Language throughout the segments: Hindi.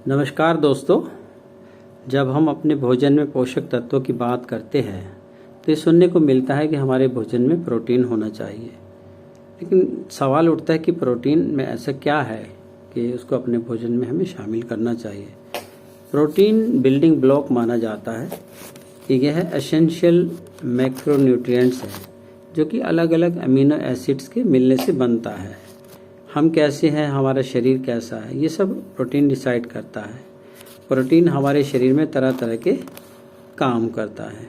नमस्कार दोस्तों। जब हम अपने भोजन में पोषक तत्वों की बात करते हैं तो ये सुनने को मिलता है कि हमारे भोजन में प्रोटीन होना चाहिए। लेकिन सवाल उठता है कि प्रोटीन में ऐसा क्या है कि उसको अपने भोजन में हमें शामिल करना चाहिए। प्रोटीन बिल्डिंग ब्लॉक माना जाता है कि यह एसेंशियल मैक्रोन्यूट्रिएंट्स है जो कि अलग अलग अमीनो एसिड्स के मिलने से बनता है। हम कैसे हैं, हमारा शरीर कैसा है, ये सब प्रोटीन डिसाइड करता है। प्रोटीन हमारे शरीर में तरह तरह के काम करता है।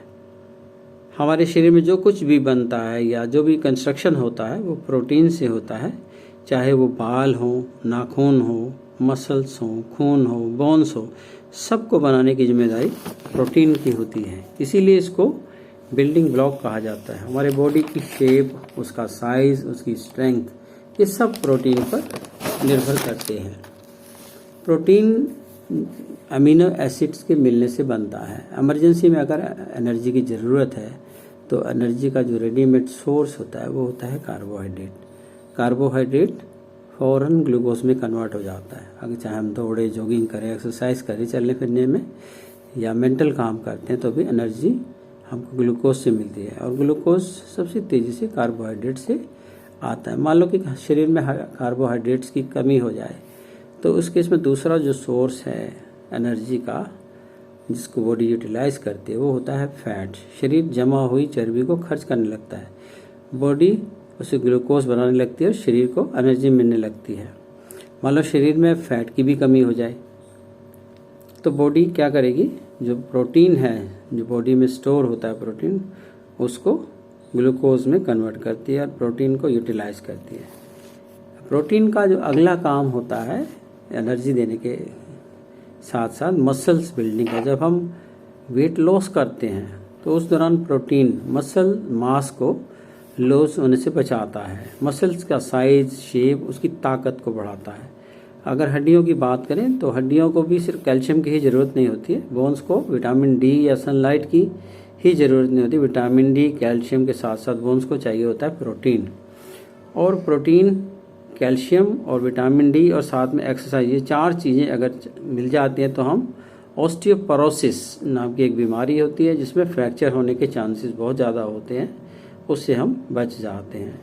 हमारे शरीर में जो कुछ भी बनता है या जो भी कंस्ट्रक्शन होता है वो प्रोटीन से होता है। चाहे वो बाल हो, नाखून हो, मसल्स हो, खून हो, बोन्स हो, सबको बनाने की जिम्मेदारी प्रोटीन की होती है। इसीलिए इसको बिल्डिंग ब्लॉक कहा जाता है। हमारे बॉडी की शेप, उसका साइज, उसकी स्ट्रेंथ, ये सब प्रोटीन पर निर्भर करते हैं। प्रोटीन अमीनो एसिड्स के मिलने से बनता है। इमरजेंसी में अगर एनर्जी की ज़रूरत है तो एनर्जी का जो रेडीमेड सोर्स होता है वो होता है कार्बोहाइड्रेट। कार्बोहाइड्रेट फ़ौरन ग्लूकोज में कन्वर्ट हो जाता है। अगर चाहे हम दौड़े, जॉगिंग करें, एक्सरसाइज करें, चलने फिरने में या मेंटल काम करते हैं तो भी एनर्जी हमको ग्लूकोज से मिलती है। और ग्लूकोज सबसे तेज़ी से कार्बोहाइड्रेट से आता है। मान लो कि शरीर में कार्बोहाइड्रेट्स की कमी हो जाए तो उस केस में दूसरा जो सोर्स है एनर्जी का जिसको बॉडी यूटिलाइज करती है वो होता है फैट। शरीर जमा हुई चर्बी को खर्च करने लगता है, बॉडी उसे ग्लूकोज बनाने लगती है और शरीर को एनर्जी मिलने लगती है। मान लो शरीर में फैट की भी कमी हो जाए तो बॉडी क्या करेगी, जो प्रोटीन है जो बॉडी में स्टोर होता है प्रोटीन, उसको ग्लूकोज में कन्वर्ट करती है और प्रोटीन को यूटिलाइज करती है। प्रोटीन का जो अगला काम होता है एनर्जी देने के साथ साथ मसल्स बिल्डिंग का। जब हम वेट लॉस करते हैं तो उस दौरान प्रोटीन मसल मास को लॉस होने से बचाता है। मसल्स का साइज, शेप, उसकी ताकत को बढ़ाता है। अगर हड्डियों की बात करें तो हड्डियों को भी सिर्फ कैल्शियम की ही ज़रूरत नहीं होती है, बोन्स को विटामिन डी या सनलाइट की ही ज़रूरत नहीं होती। विटामिन डी, कैल्शियम के साथ साथ बोन्स को चाहिए होता है प्रोटीन। और प्रोटीन, कैल्शियम और विटामिन डी और साथ में एक्सरसाइज, ये चार चीज़ें अगर मिल जाती हैं तो हम ऑस्टियोपोरोसिस नाम की एक बीमारी होती है जिसमें फ्रैक्चर होने के चांसेस बहुत ज़्यादा होते हैं, उससे हम बच जाते हैं।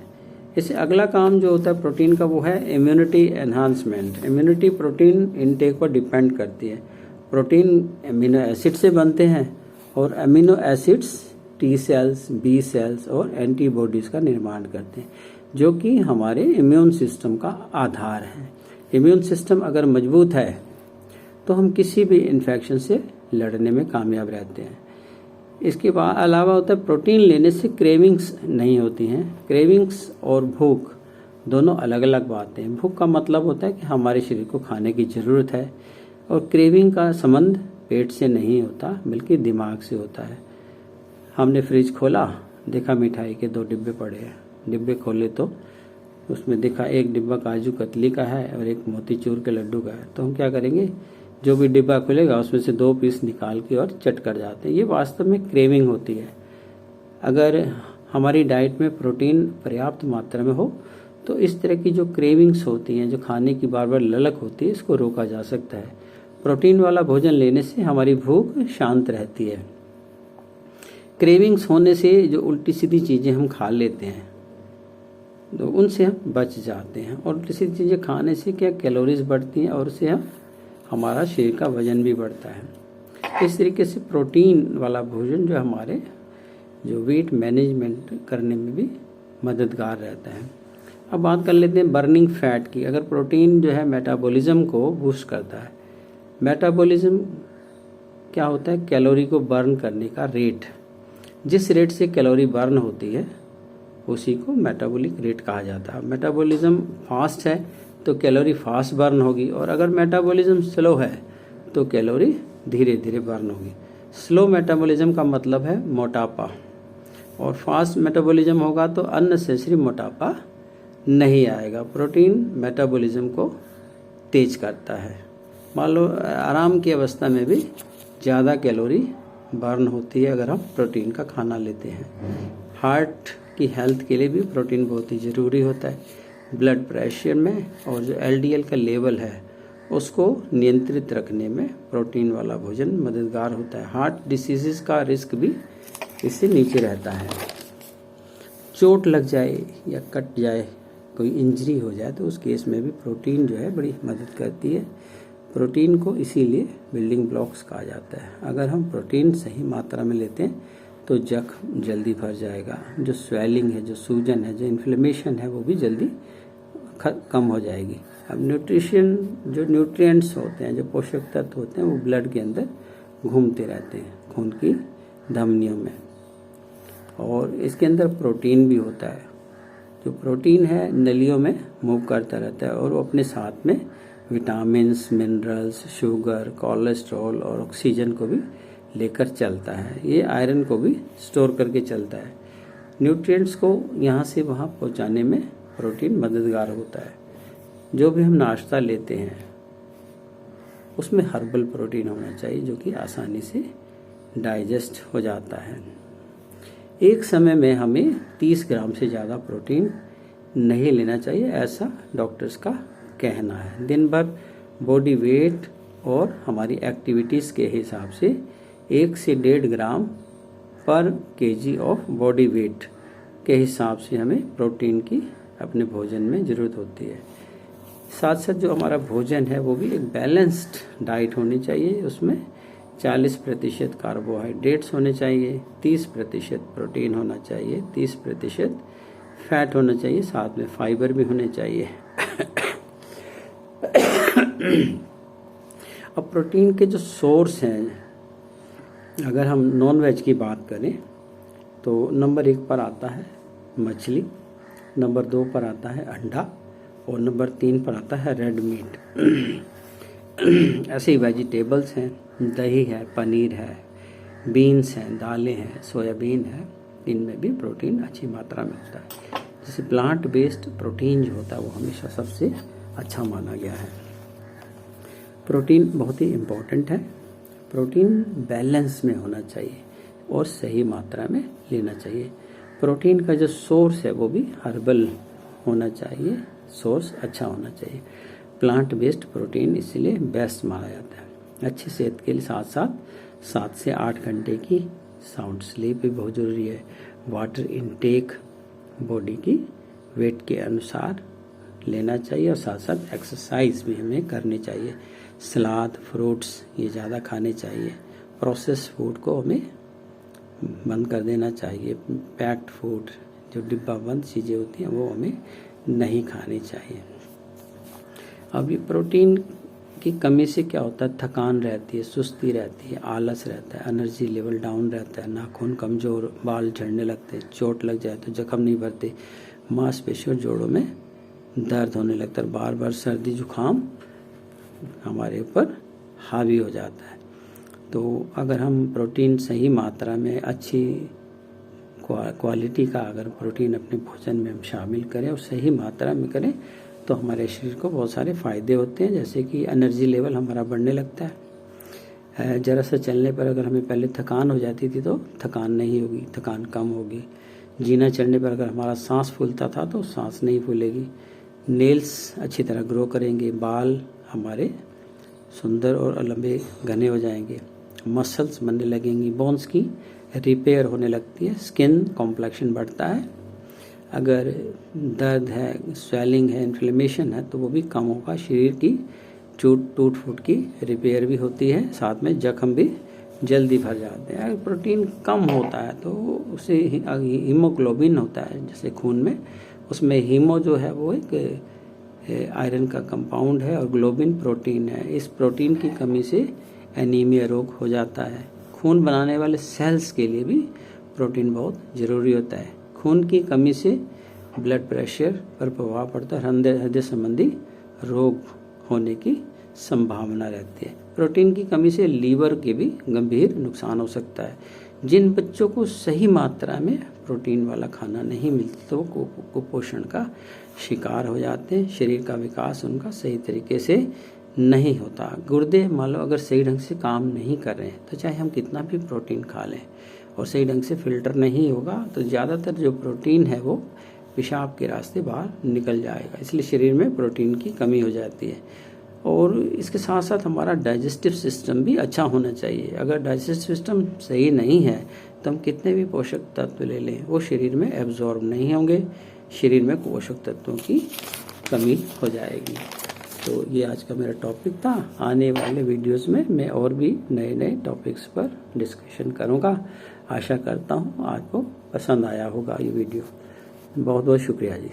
इससे अगला काम जो होता है प्रोटीन का वो है immunity enhancement. Immunity protein intake पर डिपेंड करती है। प्रोटीन अमीनो एसिड से बनते हैं और amino acids T cells, B cells और एंटीबॉडीज़ का निर्माण करते हैं जो कि हमारे इम्यून सिस्टम का आधार है। इम्यून सिस्टम अगर मजबूत है तो हम किसी भी इन्फेक्शन से लड़ने में कामयाब रहते हैं। इसके अलावा होता है प्रोटीन लेने से क्रेविंग्स नहीं होती हैं। क्रेविंग्स और भूख दोनों अलग अलग बातें हैं। भूख का मतलब होता है कि हमारे शरीर को खाने की ज़रूरत है और क्रेविंग का संबंध पेट से नहीं होता बल्कि दिमाग से होता है। हमने फ्रिज खोला, देखा मिठाई के 2 डिब्बे पड़े हैं। डिब्बे खोले तो उसमें देखा एक डिब्बा काजू कतली का है और एक मोतीचूर के लड्डू का है। तो हम क्या करेंगे, जो भी डिब्बा खुलेगा उसमें से 2 पीस निकाल के और चट कर जाते हैं। ये वास्तव में क्रेविंग होती है। अगर हमारी डाइट में प्रोटीन पर्याप्त मात्रा में हो तो इस तरह की जो क्रेविंग्स होती हैं, जो खाने की बार बार ललक होती है, इसको रोका जा सकता है। प्रोटीन वाला भोजन लेने से हमारी भूख शांत रहती है। क्रेविंग्स होने से जो उल्टी सीधी चीज़ें हम खा लेते हैं तो उनसे हम बच जाते हैं। और उल्टी सीधी चीज़ें खाने से क्या कैलोरीज बढ़ती हैं और उससे हमारा शरीर का वजन भी बढ़ता है। इस तरीके से प्रोटीन वाला भोजन जो हमारे जो वेट मैनेजमेंट करने में भी मददगार रहता है। अब बात कर लेते हैं बर्निंग फैट की। अगर प्रोटीन जो है मेटाबॉलिज्म को बूस्ट करता है। मेटाबॉलिज्म क्या होता है, कैलोरी को बर्न करने का रेट। जिस रेट से कैलोरी बर्न होती है उसी को मेटाबॉलिक रेट कहा जाता है। मेटाबॉलिज्म फास्ट है तो कैलोरी फास्ट बर्न होगी और अगर मेटाबॉलिज्म स्लो है तो कैलोरी धीरे धीरे बर्न होगी। स्लो मेटाबॉलिज्म का मतलब है मोटापा और फास्ट मेटाबॉलिज्म होगा तो अननेसेसरी मोटापा नहीं आएगा। प्रोटीन मेटाबॉलिज्म को तेज करता है। मान लो आराम की अवस्था में भी ज़्यादा कैलोरी बर्न होती है अगर हम प्रोटीन का खाना लेते हैं। हार्ट की हेल्थ के लिए भी प्रोटीन बहुत ही ज़रूरी होता है। ब्लड प्रेशर में और जो एलडीएल का लेवल है उसको नियंत्रित रखने में प्रोटीन वाला भोजन मददगार होता है। हार्ट डिसीजेस का रिस्क भी इससे नीचे रहता है। चोट लग जाए या कट जाए, कोई इंजरी हो जाए, तो उस केस में भी प्रोटीन जो है बड़ी मदद करती है। प्रोटीन को इसीलिए बिल्डिंग ब्लॉक्स कहा जाता है। अगर हम प्रोटीन सही मात्रा में लेते हैं तो जख्म जल्दी भर जाएगा, जो स्वेलिंग है, जो सूजन है, जो इन्फ्लेमेशन है, वो भी जल्दी कम हो जाएगी। अब न्यूट्रिशन, जो न्यूट्रिएंट्स होते हैं, जो पोषक तत्व होते हैं, वो ब्लड के अंदर घूमते रहते हैं, खून की धमनियों में, और इसके अंदर प्रोटीन भी होता है। जो प्रोटीन है नलियों में मूव करता रहता है और वो अपने साथ में विटामिन्स, मिनरल्स, शुगर, कोलेस्ट्रॉल और ऑक्सीजन को भी लेकर चलता है। ये आयरन को भी स्टोर करके चलता है। न्यूट्रिएंट्स को यहाँ से वहाँ पहुँचाने में प्रोटीन मददगार होता है। जो भी हम नाश्ता लेते हैं उसमें हर्बल प्रोटीन होना चाहिए, जो कि आसानी से डाइजेस्ट हो जाता है। एक समय में हमें 30 ग्राम से ज़्यादा प्रोटीन नहीं लेना चाहिए, ऐसा डॉक्टर्स का कहना है। दिन भर बॉडी वेट और हमारी एक्टिविटीज़ के हिसाब से 1 से 1.5 ग्राम पर केजी ऑफ बॉडी वेट के हिसाब से हमें प्रोटीन की अपने भोजन में ज़रूरत होती है। साथ साथ जो हमारा भोजन है वो भी एक बैलेंस्ड डाइट होनी चाहिए। उसमें 40% कार्बोहाइड्रेट्स होने चाहिए, 30% प्रोटीन होना चाहिए, 30% फैट होना चाहिए, साथ में फाइबर भी होने चाहिए। अब प्रोटीन के जो सोर्स हैं, अगर हम नॉन वेज की बात करें तो नंबर 1 पर आता है मछली, नंबर 2 पर आता है अंडा और नंबर 3 पर आता है रेड मीट। ऐसे ही वेजिटेबल्स हैं, दही है, पनीर है, बीन्स हैं, दालें हैं, सोयाबीन है, इनमें भी प्रोटीन अच्छी मात्रा में होता है। जैसे प्लांट बेस्ड प्रोटीन जो होता है वो हमेशा सबसे अच्छा माना गया है। प्रोटीन बहुत ही इम्पोर्टेंट है। प्रोटीन बैलेंस में होना चाहिए और सही मात्रा में लेना चाहिए। प्रोटीन का जो सोर्स है वो भी हर्बल होना चाहिए, सोर्स अच्छा होना चाहिए। प्लांट बेस्ड प्रोटीन इसलिए बेस्ट माना जाता है। अच्छी सेहत के लिए साथ साथ 7 से 8 घंटे की साउंड स्लीप भी बहुत ज़रूरी है। वाटर इनटेक बॉडी की वेट के अनुसार लेना चाहिए और साथ साथ एक्सरसाइज भी हमें करनी चाहिए। सलाद, फ्रूट्स ये ज़्यादा खाने चाहिए। प्रोसेस फूड को हमें बंद कर देना चाहिए। पैक्ड फूड, जो डिब्बा बंद चीज़ें होती हैं, वो हमें नहीं खानी चाहिए। अब ये प्रोटीन की कमी से क्या होता है, थकान रहती है, सुस्ती रहती है, आलस रहता है, एनर्जी लेवल डाउन रहता है, नाखून कमज़ोर, बाल झड़ने लगते हैं, चोट लग जाए तो जख्म नहीं भरते, मांसपेशियों जोड़ों में दर्द होने लगता है, बार बार सर्दी जुकाम हमारे ऊपर हावी हो जाता है। तो अगर हम प्रोटीन सही मात्रा में, अच्छी क्वालिटी का अगर प्रोटीन अपने भोजन में हम शामिल करें और सही मात्रा में करें तो हमारे शरीर को बहुत सारे फ़ायदे होते हैं। जैसे कि एनर्जी लेवल हमारा बढ़ने लगता है। ज़रा सा चलने पर अगर हमें पहले थकान हो जाती थी तो थकान नहीं होगी, थकान कम होगी। जीना चढ़ने पर अगर हमारा सांस फूलता था तो सांस नहीं फूलेगी। नेल्स अच्छी तरह ग्रो करेंगे, बाल हमारे सुंदर और लंबे घने हो जाएंगे, मसल्स बनने लगेंगी, बोन्स की रिपेयर होने लगती है, स्किन कॉम्प्लेक्शन बढ़ता है। अगर दर्द है, स्वेलिंग है, इन्फ्लेमेशन है तो वो भी कम होगा। शरीर की टूट फूट की रिपेयर भी होती है, साथ में जख्म भी जल्दी भर जाते हैं। अगर प्रोटीन कम होता है तो उसे हीमोग्लोबिन होता है जैसे खून में, उसमें हीमो जो है वो एक आयरन का कंपाउंड है और ग्लोबिन प्रोटीन है। इस प्रोटीन की कमी से एनीमिया रोग हो जाता है। खून बनाने वाले सेल्स के लिए भी प्रोटीन बहुत ज़रूरी होता है। खून की कमी से ब्लड प्रेशर पर प्रभाव पड़ता है, हृदय संबंधी रोग होने की संभावना रहती है। प्रोटीन की कमी से लीवर के भी गंभीर नुकसान हो सकता है। जिन बच्चों को सही मात्रा में प्रोटीन वाला खाना नहीं मिलता तो वो कुपोषण का शिकार हो जाते हैं। शरीर का विकास उनका सही तरीके से नहीं होता। गुर्दे मान लो अगर सही ढंग से काम नहीं कर रहे हैं तो चाहे हम कितना भी प्रोटीन खा लें और सही ढंग से फिल्टर नहीं होगा तो ज़्यादातर जो प्रोटीन है वो पेशाब के रास्ते बाहर निकल जाएगा। इसलिए शरीर में प्रोटीन की कमी हो जाती है और इसके साथ साथ हमारा डाइजेस्टिव सिस्टम भी अच्छा होना चाहिए। अगर डाइजेस्टिव सिस्टम सही नहीं है तो हम कितने भी पोषक तत्व ले लें वो शरीर में एब्जॉर्ब नहीं होंगे, शरीर में पोषक तत्वों की कमी हो जाएगी। तो ये आज का मेरा टॉपिक था। आने वाले वीडियोस में मैं और भी नए नए टॉपिक्स पर डिस्कशन करूँगा। आशा करता हूँ आपको पसंद आया होगा ये वीडियो। बहुत बहुत शुक्रिया जी।